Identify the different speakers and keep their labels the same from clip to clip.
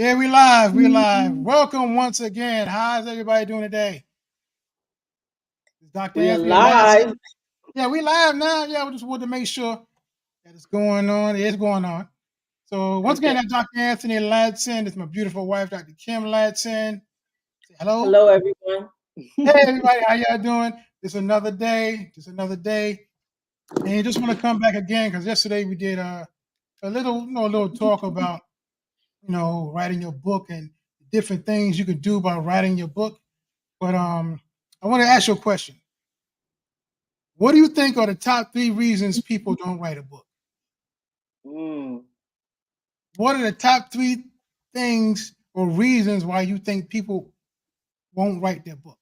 Speaker 1: Yeah, we live. We live. Welcome once again. How's everybody doing today? It's Dr.
Speaker 2: We are
Speaker 1: Anthony Ladson.
Speaker 2: live.
Speaker 1: Yeah, we live now. Yeah, we just wanted to make sure that it's going on. It's going on. So once again,
Speaker 2: Okay.
Speaker 1: that's Dr. Anthony Ladson. It's my beautiful wife, Dr. Kim Ladson. Say hello.
Speaker 2: Hello, everyone.
Speaker 1: Hey, everybody. How y'all doing? It's another day. Just another day. And you just want to come back again because yesterday we did a little, a little talk about, writing your book and different things you can do by writing your book. But I want to ask you a question. What do you think are the top 3 reasons people don't write a book?
Speaker 2: Mm.
Speaker 1: What are the top 3 things or reasons why you think people won't write their book?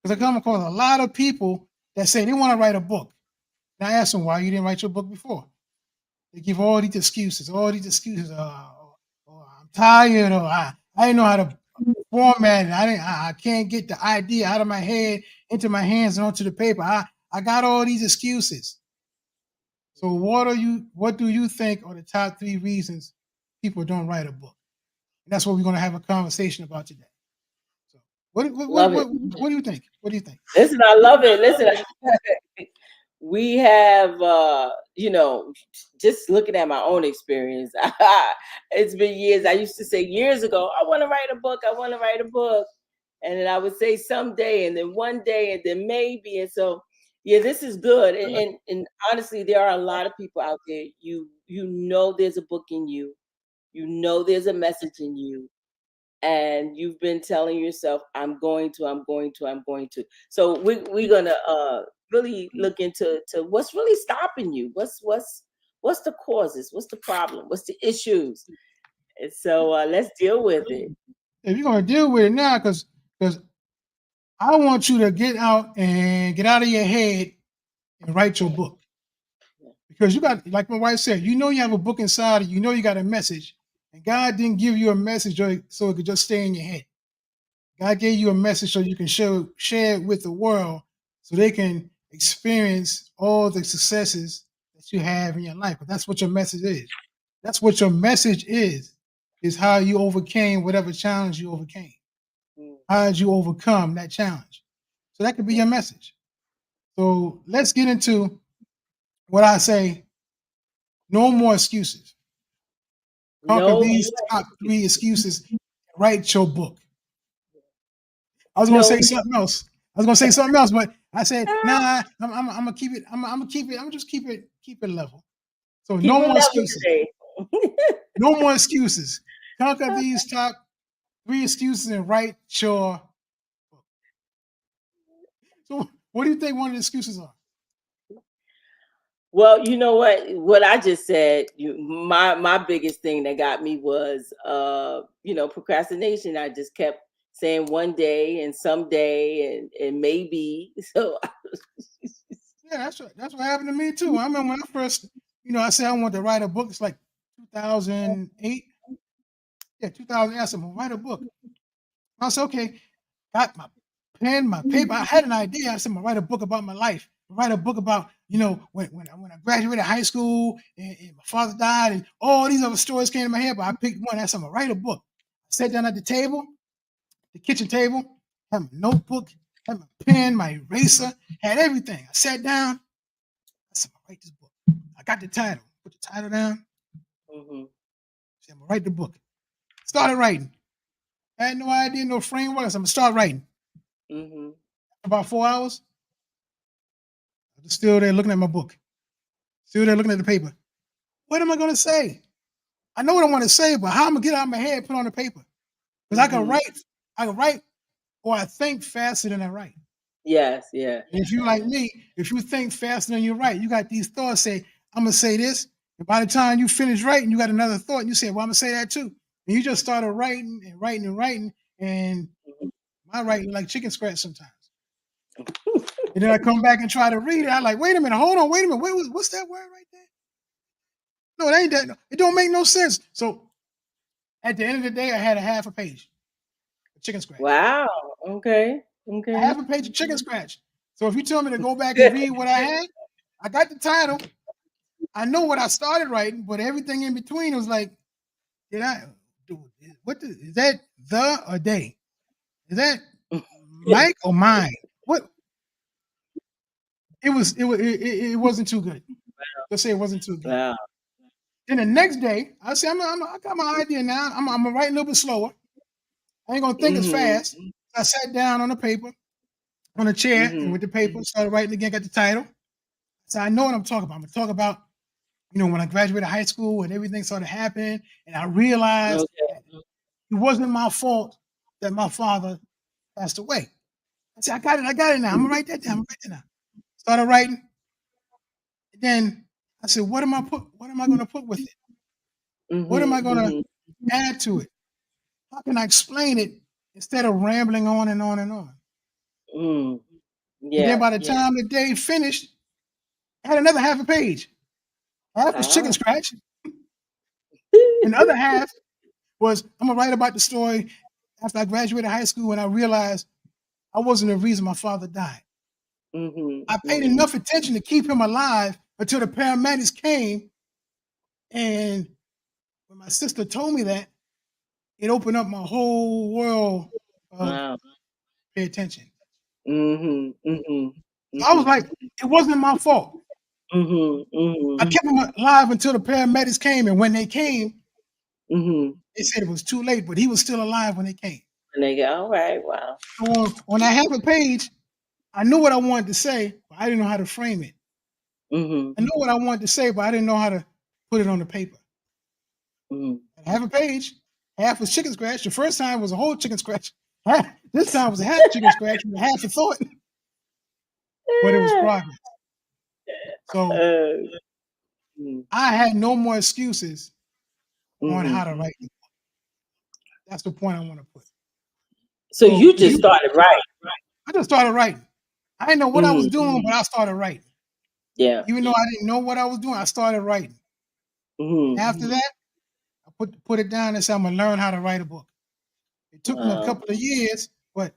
Speaker 1: Because I come across a lot of people that say they want to write a book. And I ask them why you didn't write your book before. They give all these excuses, I'm tired, or I didn't know how to format it. I can't get the idea out of my head into my hands and onto the paper. I got all these excuses. So what do you think are the top 3 reasons people don't write a book? And that's what we're going to have a conversation about today. So
Speaker 2: Love it.
Speaker 1: what do you think? What do you think?
Speaker 2: Listen, I love it. Listen, we have, just looking at my own experience, it's been years. I used to say years ago, I want to write a book. I want to write a book. And then I would say someday, and then one day, and then maybe. And so, yeah, this is good. And honestly, there are a lot of people out there. You know, there's a book in you. You know, there's a message in you, and you've been telling yourself, I'm going to. So we're gonna really look into what's really stopping you. What's the causes? What's the problem? What's the issues? And so let's deal with it.
Speaker 1: If you're going to deal with it now, because I want you to get out of your head and write your book. Because you got, like my wife said, you have a book inside, you know you got a message, and God didn't give you a message so it could just stay in your head. God gave you a message so you can share it with the world, so they can experience all the successes that you have in your life. But that's what your message is. That's what your message is how you overcame whatever challenge you overcame. How did you overcome that challenge? So that could be your message. So let's get into what I say. No more excuses. Conquer
Speaker 2: No,
Speaker 1: these top 3 excuses. Write your book. I was going to
Speaker 2: no,
Speaker 1: say something else. But I said, nah, I'm gonna keep it. I'm gonna keep it. I'm gonna just keep it level. So
Speaker 2: keep
Speaker 1: no
Speaker 2: it
Speaker 1: more
Speaker 2: level
Speaker 1: excuses.
Speaker 2: today.
Speaker 1: No more excuses. Conquer these top 3 excuses and write your book. So what do you think one of the excuses are?
Speaker 2: Well, you know what I just said, my biggest thing that got me was procrastination. I just kept saying one day and someday and maybe. So
Speaker 1: Yeah, that's what happened to me too. I remember when I first, I said I wanted to write a book. It's like 2008. Yeah, 2008. I said, well, write a book. I said, okay, got my pen, my paper. I had an idea. I said, I'm gonna write a book about my life. Write a book about, when I graduated high school and my father died and all these other stories came to my head, but I picked one. I said, I'm gonna write a book. I sat down at the table, the kitchen table, had my notebook, had my pen, my eraser, had everything. I sat down. I said, I'm gonna write this book. I got the title. Put the title down.
Speaker 2: mhm.
Speaker 1: Said, I'm gonna write the book. Started writing. I had no idea, no framework. I said, I'm gonna start writing.
Speaker 2: Mhm.
Speaker 1: About 4 hours, I was still there looking at my book. Still there looking at the paper. What am I gonna say? I know what I want to say, but how I'm gonna get it out of my head, put it on the paper. Because
Speaker 2: Mhm.
Speaker 1: I can write, or I think faster than I write.
Speaker 2: Yes, yeah.
Speaker 1: And if you like me, if you think faster than you write, you got these thoughts. Say, I'm gonna say this, and by the time you finish writing, you got another thought, and you say, well, I'm gonna say that too. And you just started writing and writing and writing, and my writing like chicken scratch sometimes. And then I come back and try to read it. I like, wait a minute, hold on, wait a minute, what's that word right there? No, it ain't that. No, it don't make no sense. So at the end of the day, I had a half a page of chicken scratch.
Speaker 2: Wow. Okay.
Speaker 1: A
Speaker 2: Okay.
Speaker 1: half a page of chicken scratch. So if you tell me to go back and read what I had, I got the title. I know what I started writing, but everything in between was like, is that the or they? Is that Mike or mine? What it wasn't too good. Let's say it wasn't too good.
Speaker 2: Wow.
Speaker 1: Then the next day, I said, I got my idea now. I'm gonna write a little bit slower. I ain't gonna think as fast. I sat down on the paper, on a chair, and with the paper, started writing again, got the title. So I know what I'm talking about. I'm gonna talk about, when I graduated high school and everything started happening, and I realized that it wasn't my fault that my father passed away. I said, I got it now. I'm gonna write that down. I'm gonna write that down. Started writing. And then I said, what am I gonna put with it? What am I gonna add to it? How can I explain it instead of rambling on and on and on? And then by the time the day finished, I had another half a page. Half was chicken scratch, and the other half was I'm gonna write about the story after I graduated high school and I realized I wasn't the reason my father died. I paid enough attention to keep him alive until the paramedics came, and when my sister told me that, it opened up my whole world of pay attention. So I was like, it wasn't my fault. I kept him alive until the paramedics came, and when they came, they said it was too late, but he was still alive when they came.
Speaker 2: And they go, all right, wow.
Speaker 1: So on that half a page, I knew what I wanted to say, but I didn't know how to frame it. I knew what I wanted to say, but I didn't know how to put it on the paper. Half a page, half was chicken scratch. The first time was a whole chicken scratch. This time was a half chicken scratch with half a thought, but it was progress. So I had no more excuses on how to write the book. That's the point I want to put.
Speaker 2: So you just started writing.
Speaker 1: I just started writing. I didn't know what I was doing, but I started writing.
Speaker 2: Yeah.
Speaker 1: Even though I didn't know what I was doing, I started writing. After that, I put it down and said, I'm gonna learn how to write a book. It took me a couple of years, but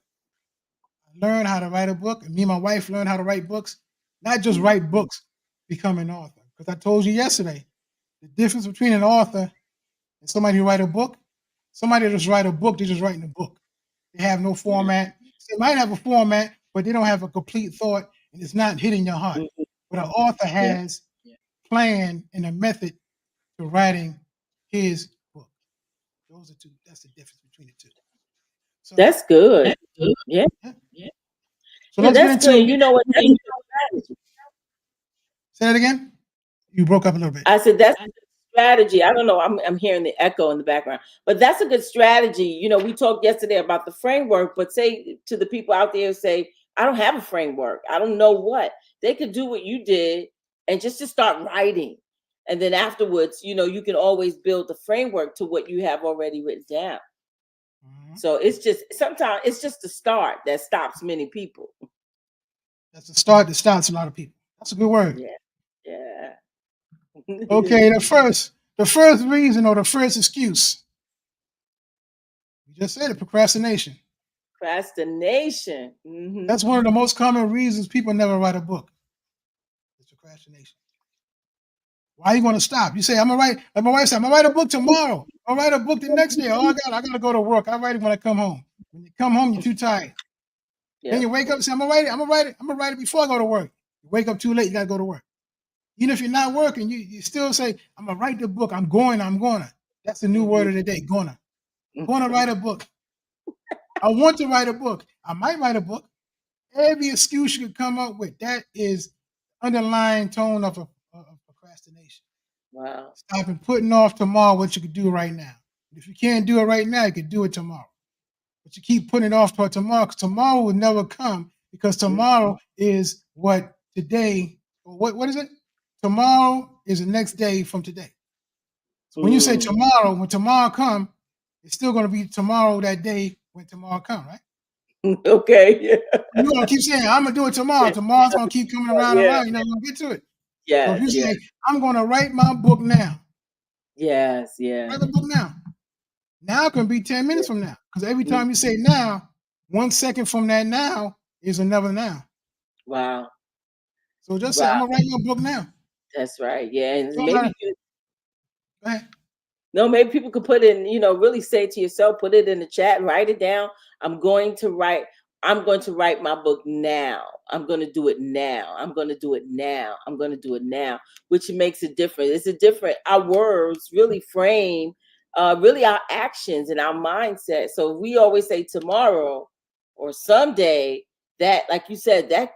Speaker 1: I learned how to write a book, and me and my wife learned how to write books, not just write books, become an author. Because I told you yesterday, the difference between an author and somebody who write a book, somebody that just write a book, they're just writing a book. They have no format. They might have a format, but they don't have a complete thought, and it's not hitting your heart. But an author has plan and a method to writing his book. Those are two. That's the difference between the two. So
Speaker 2: that's good. Yeah.
Speaker 1: So let's get into.
Speaker 2: You know what? That's a good strategy.
Speaker 1: Say that again. You broke up a little bit.
Speaker 2: I said that's a good strategy. I don't know. I'm hearing the echo in the background, but that's a good strategy. We talked yesterday about the framework, but say to the people out there who say, I don't have a framework. I don't know what. They could do what you did and just to start writing. And then afterwards, you can always build the framework to what you have already written down. So sometimes it's just the start that stops many people.
Speaker 1: That's the start that stops a lot of people. That's a good word.
Speaker 2: Yeah.
Speaker 1: Okay, the first reason or the first excuse. You just said it, procrastination.
Speaker 2: Procrastination.
Speaker 1: That's one of the most common reasons people never write a book. It's procrastination. Why are you going to stop? You say, I'm gonna write, like my wife said, I'm gonna write a book tomorrow. I'll write a book the next day. Oh, I gotta go to work. I write it when I come home. When you come home, you're too tired. Then you wake up and say, I'm gonna write it before I go to work. You wake up too late, you gotta go to work. Even if you're not working, you still say, I'm gonna write the book. I'm gonna. That's the new word of the day, gonna. I'm gonna write a book. I want to write a book. I might write a book. Every excuse you could come up with, that is underlying tone of procrastination.
Speaker 2: Wow.
Speaker 1: Stop and putting off tomorrow what you could do right now. If you can't do it right now, you could do it tomorrow. But you keep putting it off toward tomorrow because tomorrow will never come because tomorrow is what today, what is it? Tomorrow is the next day from today. So when you say tomorrow, when tomorrow comes, it's still going to be tomorrow that day when tomorrow comes, right?
Speaker 2: Okay. Yeah.
Speaker 1: You're going to keep saying, I'm going to do it tomorrow. Tomorrow's going to keep coming around. You're never going to get to it. So if you say, I'm going to write my book now.
Speaker 2: Yes.
Speaker 1: Write the book now. Now can be 10 minutes from now. Because every time you say now, 1 second from that now is another now.
Speaker 2: Wow.
Speaker 1: So just say, I'm going to write my book now.
Speaker 2: That's right. Yeah. And
Speaker 1: So
Speaker 2: maybe
Speaker 1: go ahead.
Speaker 2: No, maybe people could put in, really say to yourself, put it in the chat, write it down. I'm going to write, I'm going to write my book now. I'm going to do it now. I'm going to do it now. I'm going to do it now, which makes a difference. It's a different, our words really frame really our actions and our mindset. So we always say tomorrow or someday, that, like you said, that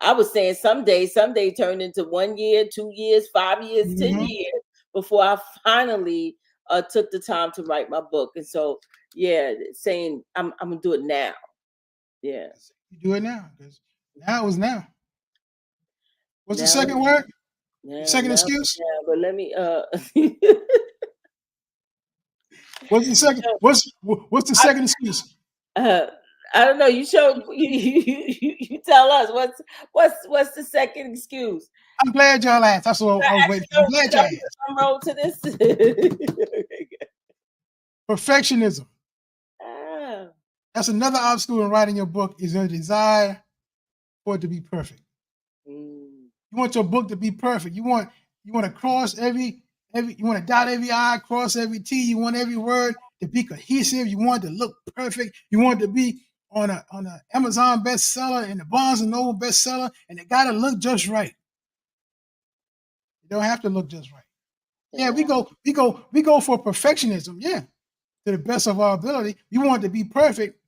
Speaker 2: I was saying someday turned into 1 year, 2 years, 5 years, 10
Speaker 1: Mm-hmm.
Speaker 2: years before I finally took the time to write my book. And so, yeah, saying I'm gonna do it now. Yeah,
Speaker 1: You do it now because now is now. What's the
Speaker 2: now,
Speaker 1: second word? The
Speaker 2: now,
Speaker 1: second
Speaker 2: now,
Speaker 1: excuse?
Speaker 2: now. But let me
Speaker 1: What's the second?
Speaker 2: so,
Speaker 1: What's the second excuse?
Speaker 2: uh, I don't know. You show you tell us what's the second excuse.
Speaker 1: I'm glad y'all asked. That's what I was waiting for. I'm glad
Speaker 2: Should
Speaker 1: y'all
Speaker 2: I put
Speaker 1: asked.
Speaker 2: some roll to this?
Speaker 1: Perfectionism.
Speaker 2: Ah,
Speaker 1: That's another obstacle in writing your book is a desire for it to be perfect.
Speaker 2: mm,
Speaker 1: You want your book to be perfect. You want to cross every you want to dot every I, cross every T. You want every word to be cohesive. You want it to look perfect. You want it to be on a Amazon bestseller and the Barnes and Noble bestseller, and it got to look just right. You don't have to look just right. Yeah, we
Speaker 2: yeah.
Speaker 1: go we go we go for perfectionism. Yeah, to the best of our ability. We want it to be perfect,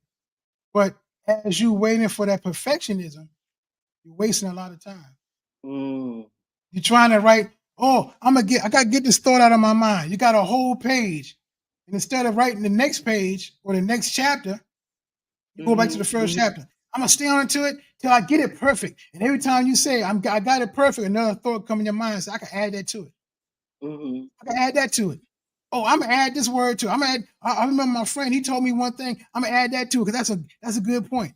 Speaker 1: but as you waiting for that perfectionism, you're wasting a lot of time.
Speaker 2: Mm,
Speaker 1: You're trying to write, oh, I gotta get this thought out of my mind. You got a whole page. And instead of writing the next page or the next chapter, you go back to
Speaker 2: mm-hmm,
Speaker 1: the first chapter. I'm gonna stay on to it till I get it perfect. And every time you say I got it perfect, another thought come in your mind. So I can add that to it.
Speaker 2: mm-hmm,
Speaker 1: I can add that to it. Oh, I'm gonna add this word to it. I'm gonna add, I remember my friend, he told me one thing. I'm gonna add that to it because that's a good point.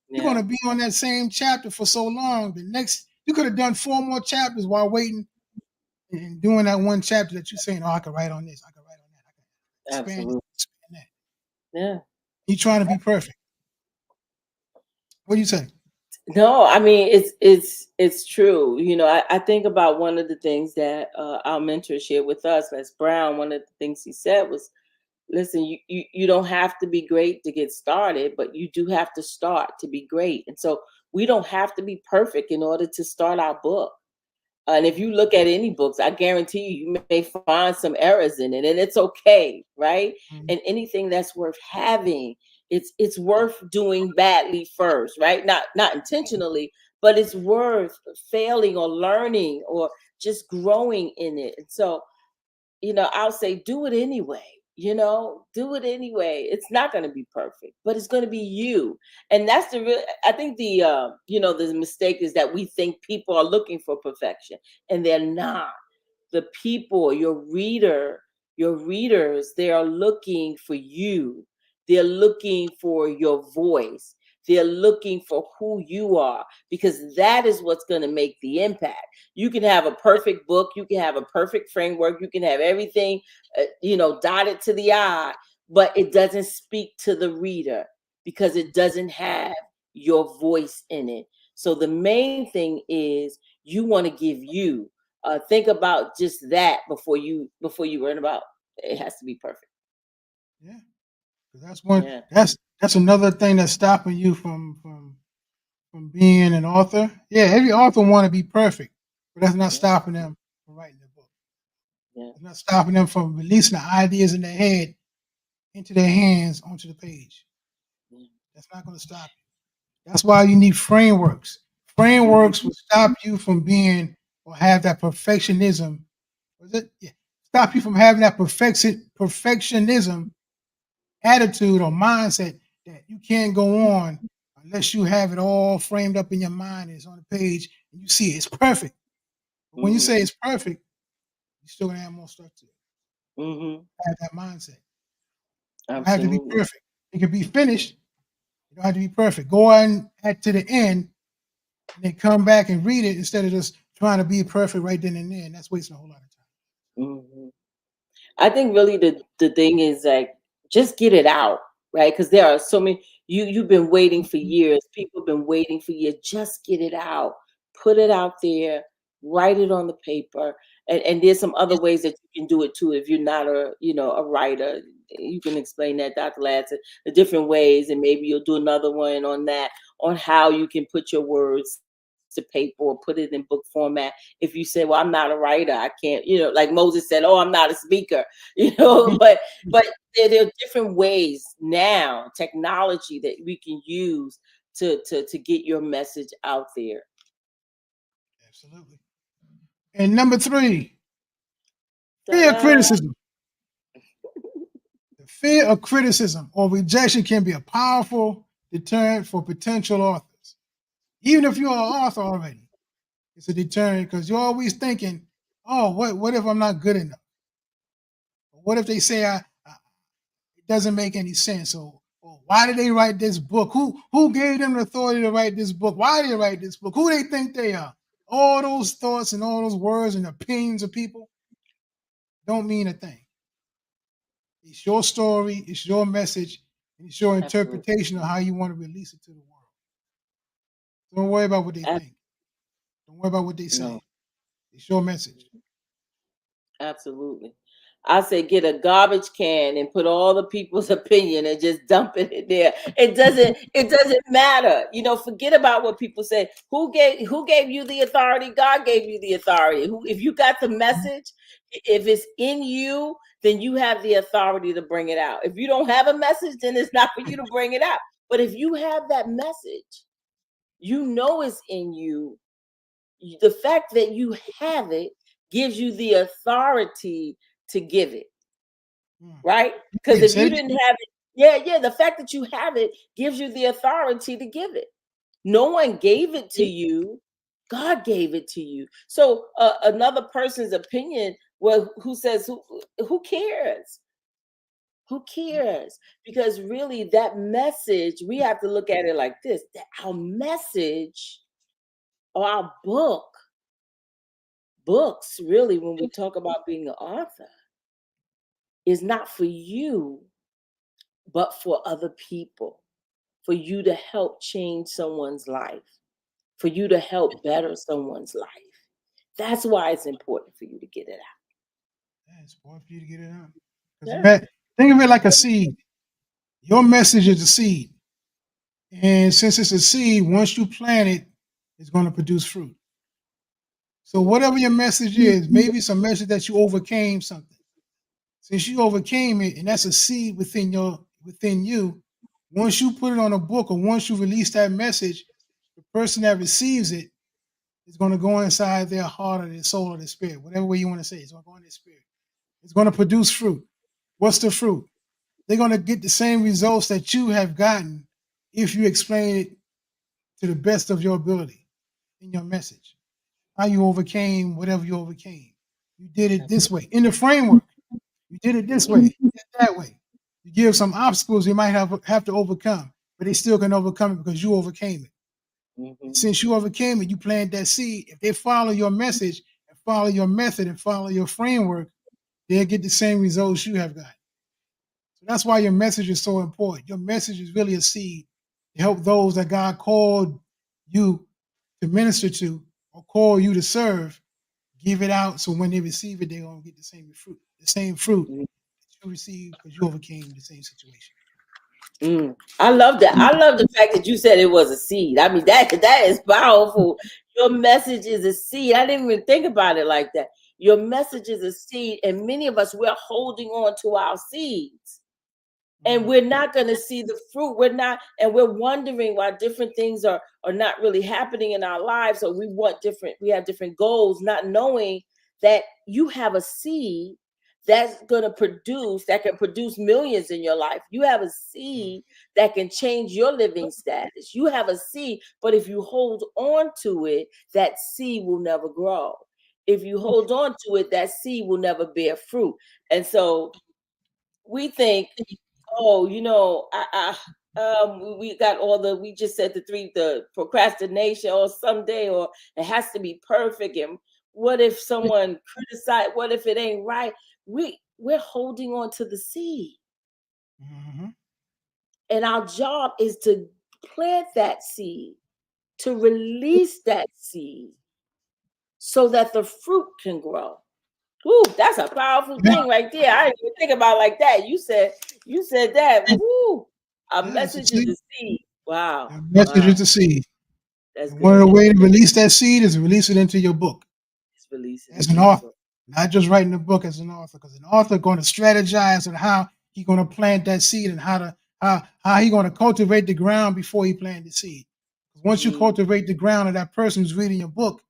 Speaker 1: You're
Speaker 2: yeah.
Speaker 1: gonna be on that same chapter for so long. The next you could have done 4 more chapters while waiting and doing that one chapter that you're saying, oh, I could write on this, I could write on that, I could expand
Speaker 2: Absolutely.
Speaker 1: this, expand that.
Speaker 2: Yeah.
Speaker 1: You trying to be perfect. What do you say?
Speaker 2: No, I mean it's true. I think about one of the things that our mentor shared with us, Les Brown. One of the things he said was, "Listen, you don't have to be great to get started, but you do have to start to be great." And so we don't have to be perfect in order to start our book. And if you look at any books, I guarantee you may find some errors in it, and it's okay, right?
Speaker 1: Mhm.
Speaker 2: And anything that's worth having, it's worth doing badly first, right? Not intentionally, but it's worth failing or learning or just growing in it. And so, I'll say do it anyway. Do it anyway. It's not going to be perfect, but it's going to be you. And that's the real, I think the mistake is that we think people are looking for perfection and they're not. The people, your readers, they are looking for you. They're looking for your voice. They're looking for who you are, because that is what's going to make the impact. You can have a perfect book, you can have a perfect framework, you can have everything dotted to the I, but it doesn't speak to the reader because it doesn't have your voice in it. So the main thing is you want to give you. Think about just that before you learn about it has to be perfect.
Speaker 1: Yeah, because that's one.
Speaker 2: Yeah,
Speaker 1: That's another thing that's stopping you from being an author. Yeah, every author want to be perfect, but that's not
Speaker 2: yeah,
Speaker 1: stopping them from writing their book.
Speaker 2: yeah.
Speaker 1: It's not stopping them from releasing the ideas in their head into their hands onto the page.
Speaker 2: Yeah.
Speaker 1: That's not going to stop you. That's why you need frameworks. Frameworks will stop you from being or have that perfectionism. Was it? Yeah. Stop you from having that perfectionism attitude or mindset that you can't go on unless you have it all framed up in your mind and it's on the page and you see it. It's perfect. But when you
Speaker 2: Mm-hmm.
Speaker 1: say it's perfect, you're still gonna have more stuff to it.
Speaker 2: Mm-hmm.
Speaker 1: Have that mindset. You don't have to be
Speaker 2: Absolutely.
Speaker 1: perfect. It can be finished. You don't have to be perfect. Go on at to the end and then come back and read it instead of just trying to be perfect right then and there. And that's wasting a whole lot of time.
Speaker 2: Hmm. I think really the thing is like just get it out, right? Because there are so many you've been waiting for years. People have been waiting for years. Just get it out. Put it out there. Write it on the paper. And there's some other ways that you can do it too. If you're not a writer, you can explain that, Dr. Ladd, the different ways, and maybe you'll do another one on that, on how you can put your words to paper or put it in book format. If you say, well, I'm not a writer, I can't, like Moses said, oh, I'm not a speaker, but there are different ways now, technology that we can use to get your message out there.
Speaker 1: Absolutely. And number 3, fear of
Speaker 2: Ta-da.
Speaker 1: criticism. The fear of criticism or rejection can be a powerful deterrent for potential authors. Even if you're an author already, it's a deterrent because you're always thinking, oh, what if I'm not good enough? What if they say it doesn't make any sense? Or why did they write this book? Who gave them the authority to write this book? Why did they write this book? Who they think they are? All those thoughts and all those words and opinions of people don't mean a thing. It's your story, it's your message, and it's your
Speaker 2: Absolutely.
Speaker 1: interpretation of how you want to release it to the world. Don't worry about what they
Speaker 2: Ab-
Speaker 1: think. Don't worry about what they
Speaker 2: no.
Speaker 1: say. It's your message.
Speaker 2: Absolutely. I say get a garbage can and put all the people's opinion and just dump it in there. It doesn't matter. Forget about what people say. Who gave you the authority? God gave you the authority. If you got the message, if it's in you, then you have the authority to bring it out. If you don't have a message, then it's not for you to bring it out. But if you have that message, it's in you. The fact that you have it gives you the authority to give it, right? Because
Speaker 1: Yeah,
Speaker 2: if
Speaker 1: say
Speaker 2: you
Speaker 1: it
Speaker 2: didn't
Speaker 1: again.
Speaker 2: have it, yeah, the fact that you have it gives you the authority to give it. No one gave it to you. God gave it to you. So another person's opinion, well, who says who cares? Who cares? Because really, that message, we have to look at it like this: that our message or our books, really, when we talk about being an author, is not for you, but for other people, for you to help change someone's life, for you to help better someone's life. That's why it's important for you to get it out.
Speaker 1: Yeah, it's important for you to get it out. Because
Speaker 2: Yeah.
Speaker 1: think of it like a seed. Your message is a seed. And since it's a seed, once you plant it, it's going to produce fruit. So whatever your message is, maybe it's a message that you overcame something. Since you overcame it, and that's a seed within you, once you put it on a book or once you release that message, the person that receives it is going to go inside their heart or their soul or their spirit, whatever way you want to say it. It's going to go in their spirit. It's going to produce fruit. What's the fruit? They're going to get the same results that you have gotten if you explain it to the best of your ability in your message. How you overcame whatever you overcame. You did it this way in the framework. You did it this way, you did it that way. You give some obstacles you might have to overcome, but they still can overcome it because you overcame it. And
Speaker 2: Mm-hmm.
Speaker 1: since you overcame it, you planted that seed. If they follow your message and follow your method and follow your framework, they'll get the same results you have got. So that's why your message is so important. Your message is really a seed to help those that God called you to minister to or call you to serve. Give it out so when they receive it, they're gonna get the same fruit that you received because you overcame the same situation.
Speaker 2: I love that. I love the fact that you said it was a seed. I mean, that is powerful. Your message is a seed. I didn't even think about it like that. Your message is a seed, and many of us, we're holding on to our seeds, and
Speaker 1: Mm,
Speaker 2: we're not going to see the fruit. We're not, and we're wondering why different things are not really happening in our lives, or we have different goals, not knowing that you have a seed that can produce millions in your life. You have a
Speaker 1: mm,
Speaker 2: seed that can change your living status. You have a seed, but if you hold on to it, that seed will never grow. If you hold on to it, that seed will never bear fruit. And so we think, oh, we got we just said the procrastination, or someday, or it has to be perfect. And what if someone criticize? What if it ain't right? We're holding on to the seed,
Speaker 1: mhm.
Speaker 2: and our job is to plant that seed, to release that seed, so that the fruit can grow. Ooh, that's a powerful
Speaker 1: Yeah.
Speaker 2: thing right there. I didn't even think about it like that. You said that. Woo, a
Speaker 1: Yeah, it's a
Speaker 2: message is
Speaker 1: seed.
Speaker 2: a seed. Wow,
Speaker 1: The message
Speaker 2: wow,
Speaker 1: is the seed.
Speaker 2: that's
Speaker 1: And one of
Speaker 2: good.
Speaker 1: the ways to release that seed is to release it into your book
Speaker 2: It's releasing
Speaker 1: as
Speaker 2: into
Speaker 1: an
Speaker 2: your
Speaker 1: author,
Speaker 2: book.
Speaker 1: not just writing a book as an author, because an author going to strategize on how he's going to plant that seed and how he going to cultivate the ground before he plant the seed. Once you cultivate the ground of that person who's reading your book,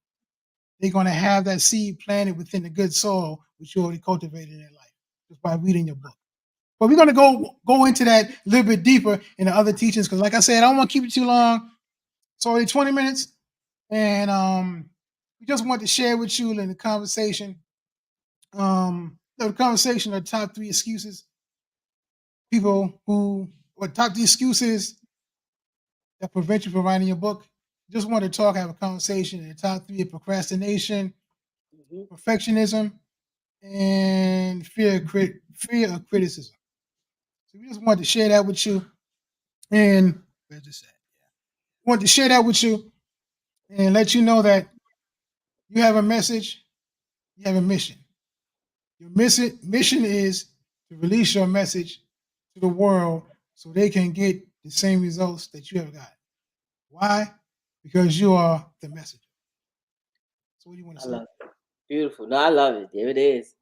Speaker 1: they're going to have that seed planted within the good soil which you already cultivated in their life just by reading your book. But we're going to go into that a little bit deeper in the other teachings because, like I said, I don't want to keep it too long. It's already 20 minutes, and we just want to share with you in the conversation. The conversation of top 3 excuses people who or top 3 excuses that prevent you from writing your book. Just want to talk, have a conversation. In the top 3 are procrastination, perfectionism, and fear of criticism. So we just wanted to share that with you, and where's this at? Want to share that with you and let you know that you have a message, you have a mission. Your mission is to release your message to the world so they can get the same results that you have got. Why? Because you are the messenger. So what do you want to
Speaker 2: I
Speaker 1: say?
Speaker 2: love it. Beautiful. No, I love it. There it is.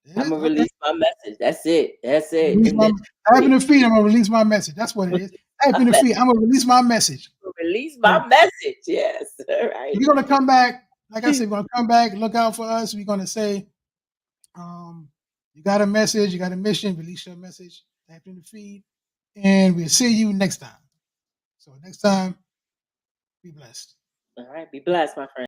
Speaker 1: It
Speaker 2: I'm
Speaker 1: is?
Speaker 2: gonna
Speaker 1: Okay.
Speaker 2: release my message. That's it. That's it.
Speaker 1: Release
Speaker 2: And
Speaker 1: my
Speaker 2: then
Speaker 1: Type in the feed, I'm gonna release my message. That's what it is. Type in the feed, I'm gonna release my message.
Speaker 2: release
Speaker 1: So
Speaker 2: my message. Yes. All right.
Speaker 1: we're gonna come back. Like I said, we're gonna come back, look out for us. We're gonna say, you got a message, you got a mission, release your message, type in the feed, and we'll see you next time. So next time, be blessed.
Speaker 2: All right. Be blessed, my friend.